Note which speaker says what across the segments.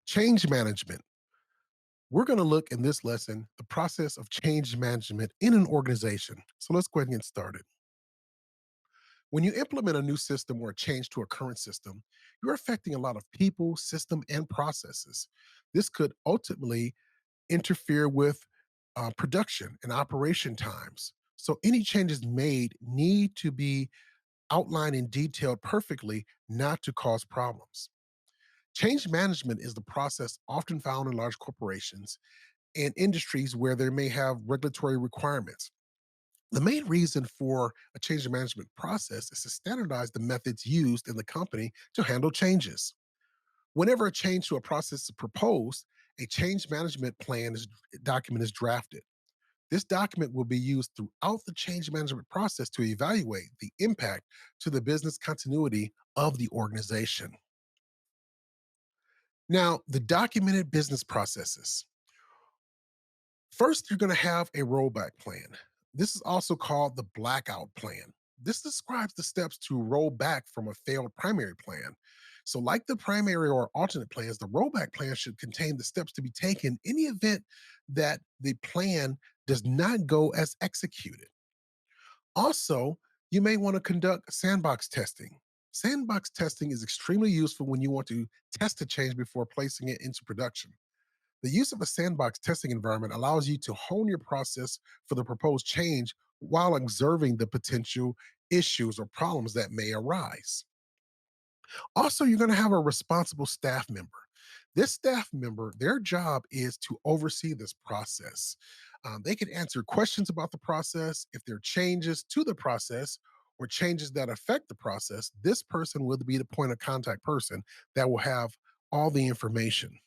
Speaker 1: Change management. We're going to look in this lesson the process of change management in an organization. So let's go ahead and get started. When you implement a new system or a change to a current system, you're affecting a lot of people, system, and processes. This could ultimately interfere with production and operation times. So any changes made need to be outlined and detailed perfectly, not to cause problems. Change management is the process often found in large corporations and industries where they may have regulatory requirements. The main reason for a change management process is to standardize the methods used in the company to handle changes. Whenever a change to a process is proposed, a change management document is drafted. This document will be used throughout the change management process to evaluate the impact to the business continuity of the organization. Now, the documented business processes. First, you're going to have a rollback plan. This is also called the blackout plan. This describes the steps to roll back from a failed primary plan. So, like the primary or alternate plans, the rollback plan should contain the steps to be taken in the event that the plan does not go as executed. Also, you may want to conduct sandbox testing. Sandbox testing is extremely useful when you want to test a change before placing it into production. The use of a sandbox testing environment allows you to hone your process for the proposed change while observing the potential issues or problems that may arise. Also, you're going to have a responsible staff member. This staff member, their job is to oversee this process. They can answer questions about the process. If there are changes to the process or changes that affect the process, this person will be the point of contact person that will have all the information.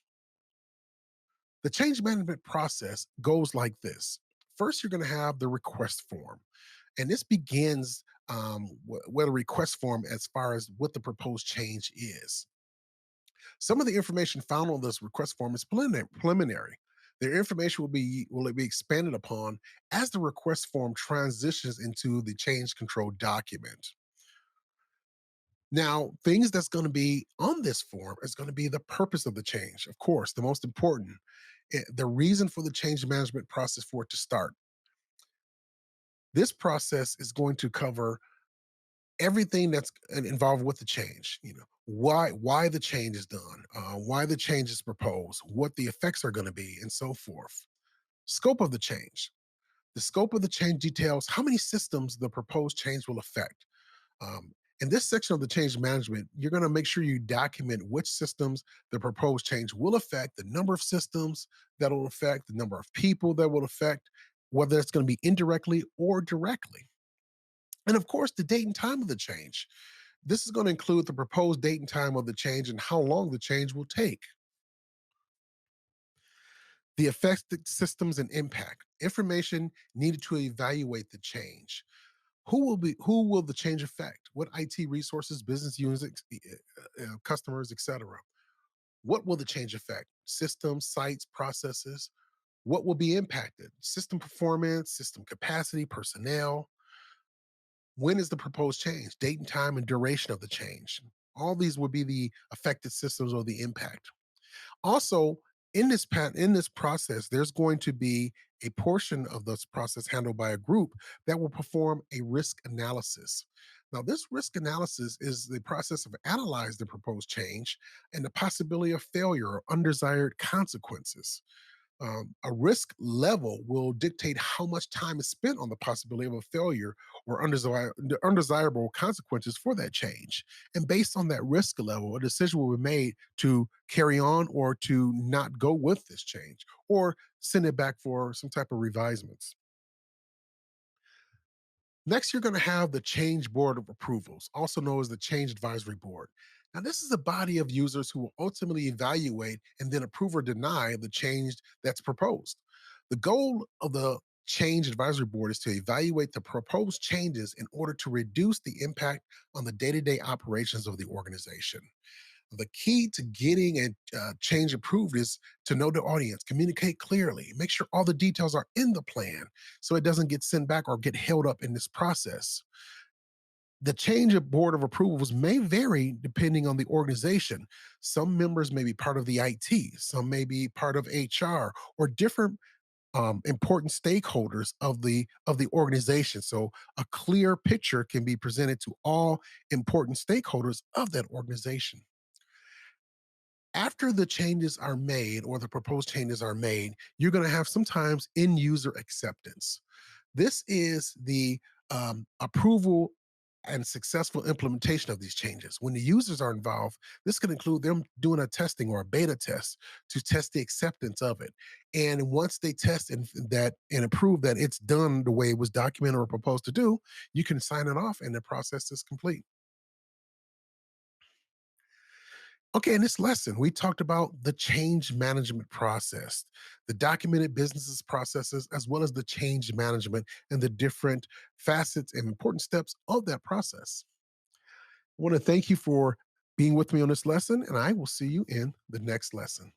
Speaker 1: The change management process goes like this. First, you're going to have the request form, and this begins with a request form as far as what the proposed change is. Some of the information found on this request form is preliminary. Their information will be expanded upon as the request form transitions into the change control document. Now, things that's going to be on this form is going to be the purpose of the change. Of course, the most important, the reason for the change management process for it to start. This process is going to cover everything that's involved with the change. Why the change is done, why the change is proposed, what the effects are going to be, and so forth. Scope of the change. The scope of the change details how many systems the proposed change will affect. Um, in this section of the change management, you're going to make sure you document which systems the proposed change will affect, the number of systems that will affect, the number of people that will affect, whether it's going to be indirectly or directly. And of course, the date and time of the change. This is going to include the proposed date and time of the change and how long the change will take. The affected systems and impact. Information needed to evaluate the change. Who will the change affect? What IT resources, business units, customers, etc. What will the change affect? Systems, sites, processes. What will be impacted? System performance, system capacity, personnel. When is the proposed change? Date and time and duration of the change. All these would be the affected systems or the impact. Also, in this process, there's going to be a portion of this process handled by a group that will perform a risk analysis. Now, this risk analysis is the process of analyze the proposed change and the possibility of failure or undesired consequences. A risk level will dictate how much time is spent on the possibility of a failure or undesirable consequences for that change. And based on that risk level, a decision will be made to carry on or to not go with this change or send it back for some type of revisements. Next, you're going to have the Change Board of Approvals, also known as the Change Advisory Board. Now, this is a body of users who will ultimately evaluate and then approve or deny the change that's proposed. The goal of the Change Advisory Board is to evaluate the proposed changes in order to reduce the impact on the day to day operations of the organization. The key to getting a change approved is to know the audience, communicate clearly, make sure all the details are in the plan so it doesn't get sent back or get held up in this process. The change of board of approvals may vary depending on the organization. Some members may be part of the IT, some may be part of HR, or different important stakeholders of the organization. So a clear picture can be presented to all important stakeholders of that organization. After the changes are made or the proposed changes are made, you're going to have sometimes end user acceptance. This is the approval and successful implementation of these changes. When the users are involved, this can include them doing a testing or a beta test to test the acceptance of it. And once they test and approve that it's done the way it was documented or proposed to do, you can sign it off and the process is complete. Okay, in this lesson, we talked about the change management process, the documented businesses processes, as well as the change management and the different facets and important steps of that process. I want to thank you for being with me on this lesson, and I will see you in the next lesson.